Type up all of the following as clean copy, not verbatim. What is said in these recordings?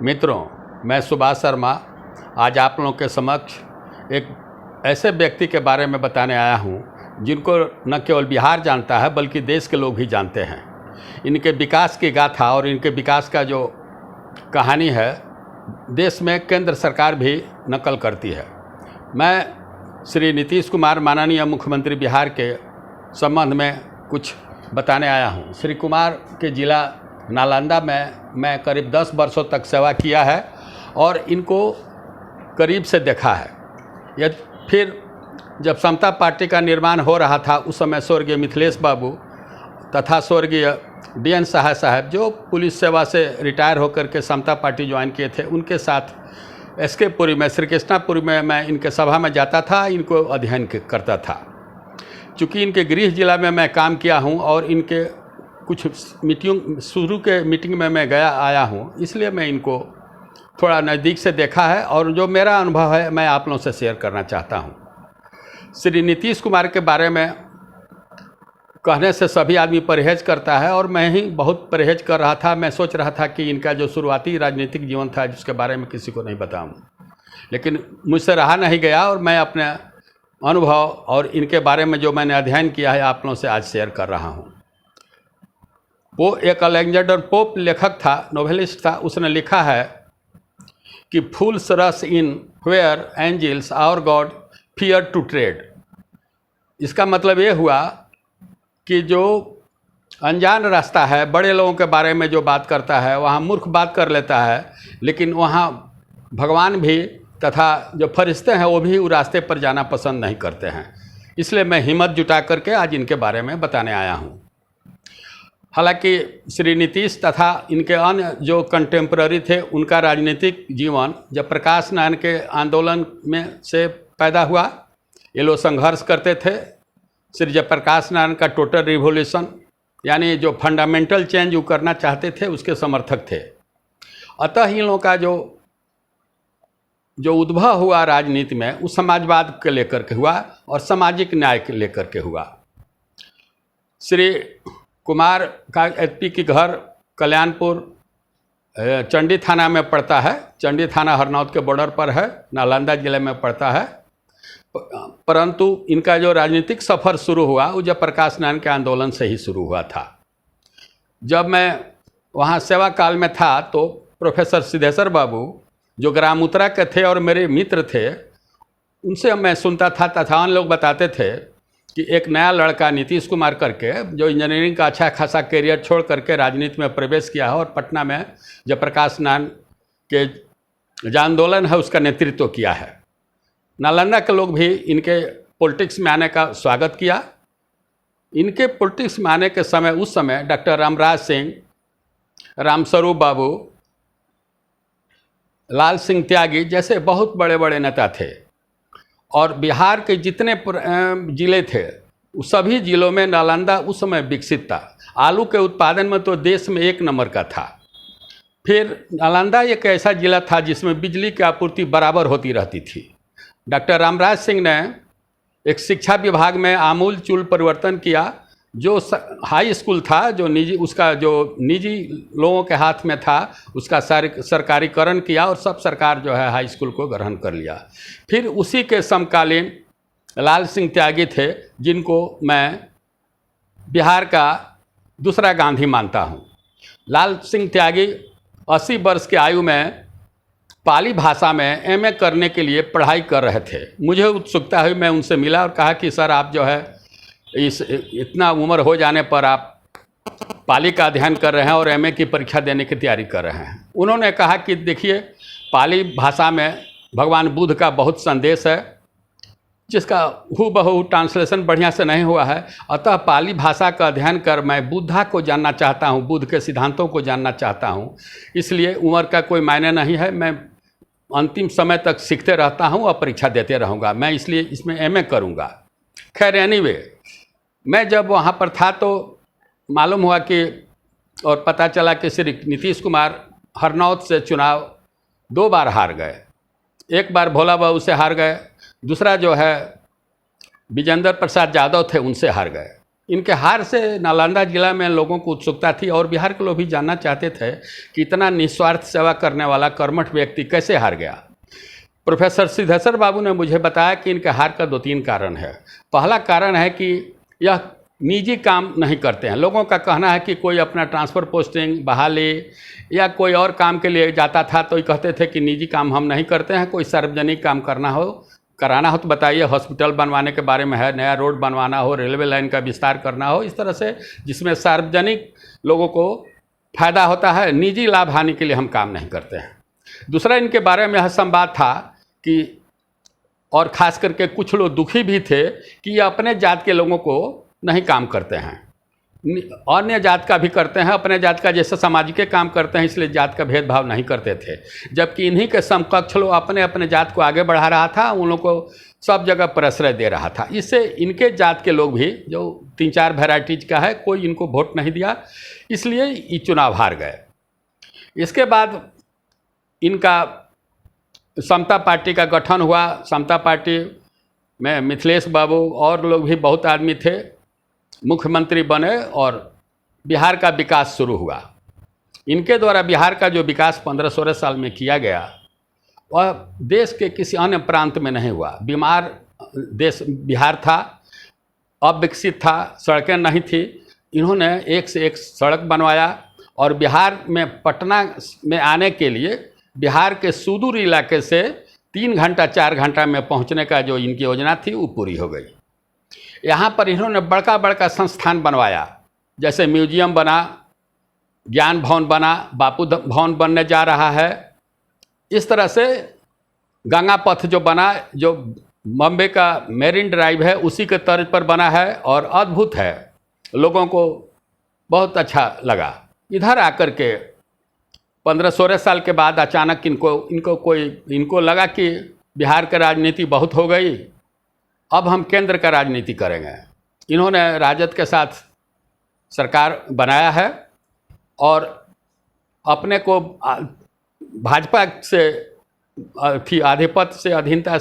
मित्रों, मैं सुभाष शर्मा आज आप लोगों के समक्ष एक ऐसे व्यक्ति के बारे में बताने आया हूं जिनको न केवल बिहार जानता है बल्कि देश के लोग भी जानते हैं। इनके विकास की गाथा और इनके विकास का जो कहानी है देश में केंद्र सरकार भी नकल करती है। मैं श्री नीतीश कुमार माननीय मुख्यमंत्री बिहार के संबंध में कुछ बताने आया हूं। श्री कुमार के ज़िला नालंदा में मैं करीब 10 वर्षों तक सेवा किया है और इनको करीब से देखा है। यह फिर जब समता पार्टी का निर्माण हो रहा था उस समय स्वर्गीय मिथिलेश बाबू तथा स्वर्गीय DN साहा साहब जो पुलिस सेवा से रिटायर होकर के समता पार्टी ज्वाइन किए थे, उनके साथ SK पुरी में, श्री कृष्णापुरी में मैं इनके सभा में जाता था, इनको अध्ययन करता था। चूँकि इनके गृह जिला में मैं काम किया हूं और इनके कुछ शुरू के मीटिंग में मैं गया आया हूं, इसलिए मैं इनको थोड़ा नज़दीक से देखा है और जो मेरा अनुभव है मैं आप लोगों से शेयर करना चाहता हूं। श्री नीतीश कुमार के बारे में कहने से सभी आदमी परहेज करता है और मैं ही बहुत परहेज कर रहा था। मैं सोच रहा था कि इनका जो शुरुआती राजनीतिक जीवन था जिसके बारे में किसी को नहीं बताऊं, लेकिन मुझसे रहा नहीं गया और मैं अपने अनुभव और इनके बारे में जो मैंने अध्ययन किया है आप लोगों से आज शेयर कर रहा हूं। वो एक अलेक्जेंडर पोप लेखक था, नोवेलिस्ट था। उसने लिखा है कि fools rush in where angels our god fear to tread. इसका मतलब ये हुआ कि जो अनजान रास्ता है, बड़े लोगों के बारे में जो बात करता है वहाँ मूर्ख बात कर लेता है, लेकिन वहाँ भगवान भी तथा जो फरिश्ते हैं वो भी उस रास्ते पर जाना पसंद नहीं करते हैं। इसलिए मैं हिम्मत जुटा करके आज इनके बारे में बताने आया हूँ। हालांकि श्री नीतीश तथा इनके अन्य जो कंटेम्प्ररी थे उनका राजनीतिक जीवन जब प्रकाश नारायण के आंदोलन में से पैदा हुआ। ये लोग संघर्ष करते थे। श्री जयप्रकाश नारायण का टोटल रिवोल्यूशन यानी जो फंडामेंटल चेंज वो करना चाहते थे उसके समर्थक थे। अतः इन लोगों का जो उद्भव हुआ राजनीति में उस समाजवाद के लेकर के हुआ और सामाजिक न्याय के लेकर के हुआ। श्री कुमार का HP की घर कल्याणपुर चंडी थाना में पड़ता है। चंडी थाना हरनौत के बॉर्डर पर है, नालंदा जिले में पड़ता है। परंतु इनका जो राजनीतिक सफ़र शुरू हुआ वो जयप्रकाश नारायण के आंदोलन से ही शुरू हुआ था। जब मैं वहाँ सेवा काल में था तो प्रोफेसर सिद्धेश्वर बाबू जो ग्राम उत्तरा के थे और मेरे मित्र थे, उनसे मैं सुनता था तथा उन लोग बताते थे कि एक नया लड़का नीतीश कुमार करके जो इंजीनियरिंग का अच्छा खासा करियर छोड़ करके राजनीति में प्रवेश किया है और पटना में जयप्रकाश नारायण के जो आंदोलन है उसका नेतृत्व किया है। नालंदा के लोग भी इनके पॉलिटिक्स में आने का स्वागत किया। इनके पॉलिटिक्स में आने के समय उस समय डॉक्टर रामराज सिंह, रामस्वरूप बाबू, लाल सिंह त्यागी जैसे बहुत बड़े बड़े नेता थे और बिहार के जितने ज़िले थे उस सभी ज़िलों में नालंदा उस समय विकसित था। आलू के उत्पादन में तो देश में 1 नंबर का था। फिर नालंदा एक ऐसा ज़िला था जिसमें बिजली की आपूर्ति बराबर होती रहती थी। डॉक्टर रामराज सिंह ने एक शिक्षा विभाग में आमूल-चूल परिवर्तन किया। जो हाई स्कूल था जो निजी लोगों के हाथ में था उसका सरकारीकरण किया और सब सरकार जो है हाई स्कूल को ग्रहण कर लिया। फिर उसी के समकालीन लाल सिंह त्यागी थे जिनको मैं बिहार का दूसरा गांधी मानता हूं। लाल सिंह त्यागी 80 वर्ष की आयु में पाली भाषा में MA करने के लिए पढ़ाई कर रहे थे। मुझे उत्सुकता हुई, मैं उनसे मिला और कहा कि सर आप जो है इतना उम्र हो जाने पर आप पाली का अध्ययन कर रहे हैं और MA की परीक्षा देने की तैयारी कर रहे हैं। उन्होंने कहा कि देखिए पाली भाषा में भगवान बुद्ध का बहुत संदेश है जिसका हूबहू ट्रांसलेशन बढ़िया से नहीं हुआ है। अतः पाली भाषा का अध्ययन कर मैं बुद्धा को जानना चाहता हूँ, बुद्ध के सिद्धांतों को जानना चाहता हूँ। इसलिए उम्र का कोई मायने नहीं है, मैं अंतिम समय तक सीखते रहता हूँ और परीक्षा देते रहूँगा। मैं इसलिए इसमें MA करूँगा। खैर एनीवे, मैं जब वहाँ पर था तो मालूम हुआ कि और पता चला कि श्री नीतीश कुमार हरनौत से चुनाव 2 बार हार गए। एक बार भोला बाबू से हार गए, दूसरा जो है विजेंद्र प्रसाद यादव थे उनसे हार गए। इनके हार से नालंदा जिला में लोगों को उत्सुकता थी और बिहार के लोग भी जानना चाहते थे कि इतना निस्वार्थ सेवा करने वाला कर्मठ व्यक्ति कैसे हार गया। प्रोफेसर सिद्धेश्वर बाबू ने मुझे बताया कि इनके हार का 2-3 कारण है। पहला कारण है कि यह निजी काम नहीं करते हैं। लोगों का कहना है कि कोई अपना ट्रांसफ़र पोस्टिंग, बहाली या कोई और काम के लिए जाता था तो ये कहते थे कि निजी काम हम नहीं करते हैं, कोई सार्वजनिक काम कराना हो तो बताइए। हॉस्पिटल बनवाने के बारे में है, नया रोड बनवाना हो, रेलवे लाइन का विस्तार करना हो, इस तरह से जिसमें सार्वजनिक लोगों को फ़ायदा होता है, निजी लाभ हानि के लिए हम काम नहीं करते हैं। दूसरा, इनके बारे में यह संवाद था कि और ख़ास करके कुछ लोग दुखी भी थे कि ये अपने जात के लोगों को नहीं काम करते हैं, अन्य जात का भी करते हैं, अपने जात का जैसे सामाजिक काम करते हैं, इसलिए जात का भेदभाव नहीं करते थे। जबकि इन्हीं के समकक्ष लोग अपने अपने जात को आगे बढ़ा रहा था, उन लोगों को सब जगह प्रश्रय दे रहा था। इससे इनके जात के लोग भी, जो 3-4 वैराइटीज का है, कोई इनको वोट नहीं दिया, इसलिए ये चुनाव हार गए। इसके बाद इनका समता पार्टी का गठन हुआ। समता पार्टी में मिथिलेश बाबू और लोग भी बहुत आदमी थे, मुख्यमंत्री बने और बिहार का विकास शुरू हुआ। इनके द्वारा बिहार का जो विकास 15-16 साल में किया गया वह देश के किसी अन्य प्रांत में नहीं हुआ। बीमार देश बिहार था, अविकसित था, सड़कें नहीं थी। इन्होंने एक से एक सड़क बनवाया और बिहार में पटना में आने के लिए बिहार के सुदूर इलाके से 3 घंटा 4 घंटा में पहुंचने का जो इनकी योजना थी वो पूरी हो गई। यहाँ पर इन्होंने बड़का बड़का संस्थान बनवाया, जैसे म्यूजियम बना, ज्ञान भवन बना, बापू भवन बनने जा रहा है। इस तरह से गंगा पथ जो बना, जो बॉम्बे का मेरिन ड्राइव है उसी के तर्ज पर बना है और अद्भुत है, लोगों को बहुत अच्छा लगा। इधर आकर के 15-16 साल के बाद अचानक इनको लगा कि बिहार की राजनीति बहुत हो गई, अब हम केंद्र का राजनीति करेंगे। इन्होंने राजद के साथ सरकार बनाया है और अपने को भाजपा से आधिपत्य से, अधीनता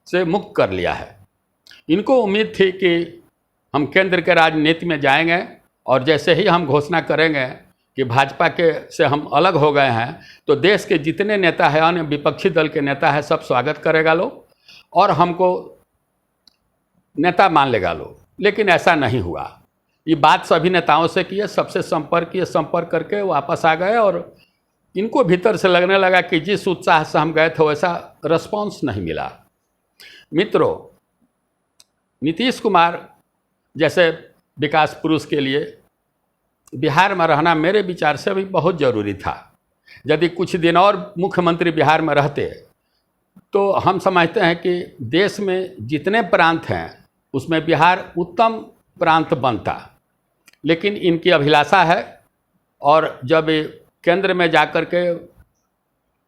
से मुक्त कर लिया है। इनको उम्मीद थी कि हम केंद्र के राजनीति में जाएंगे और जैसे ही हम घोषणा करेंगे कि भाजपा के से हम अलग हो गए हैं तो देश के जितने नेता हैं, अन्य विपक्षी दल के नेता हैं, सब स्वागत करेगा लोग और हमको नेता मान लेगा लोग। लेकिन ऐसा नहीं हुआ। ये बात सभी नेताओं से किए, सबसे संपर्क करके वापस आ गए और इनको भीतर से लगने लगा कि जिस उत्साह से हम गए थे वैसा रिस्पॉन्स नहीं मिला। मित्रों, नीतीश कुमार जैसे विकास पुरुष के लिए बिहार में रहना मेरे विचार से भी बहुत ज़रूरी था। यदि कुछ दिन और मुख्यमंत्री बिहार में रहते तो हम समझते हैं कि देश में जितने प्रांत हैं उसमें बिहार उत्तम प्रांत बनता। लेकिन इनकी अभिलाषा है और जब केंद्र में जाकर के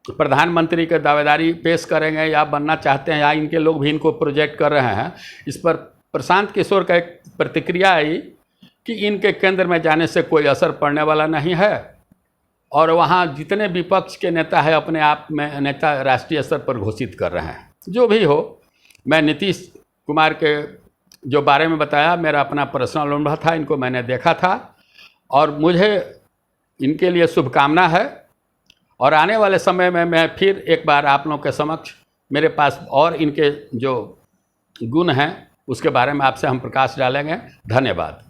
प्रधानमंत्री के दावेदारी पेश करेंगे या बनना चाहते हैं, या इनके लोग भी इनको प्रोजेक्ट कर रहे हैं, इस पर प्रशांत किशोर का एक प्रतिक्रिया आई कि इनके केंद्र में जाने से कोई असर पड़ने वाला नहीं है और वहाँ जितने विपक्ष के नेता हैं अपने आप में नेता राष्ट्रीय स्तर पर घोषित कर रहे हैं। जो भी हो, मैं नीतीश कुमार के जो बारे में बताया मेरा अपना पर्सनल अनुभव था, इनको मैंने देखा था और मुझे इनके लिए शुभकामना है। और आने वाले समय में मैं फिर एक बार आप लोगों के समक्ष मेरे पास और इनके जो गुण हैं उसके बारे में आपसे हम प्रकाश डालेंगे। धन्यवाद।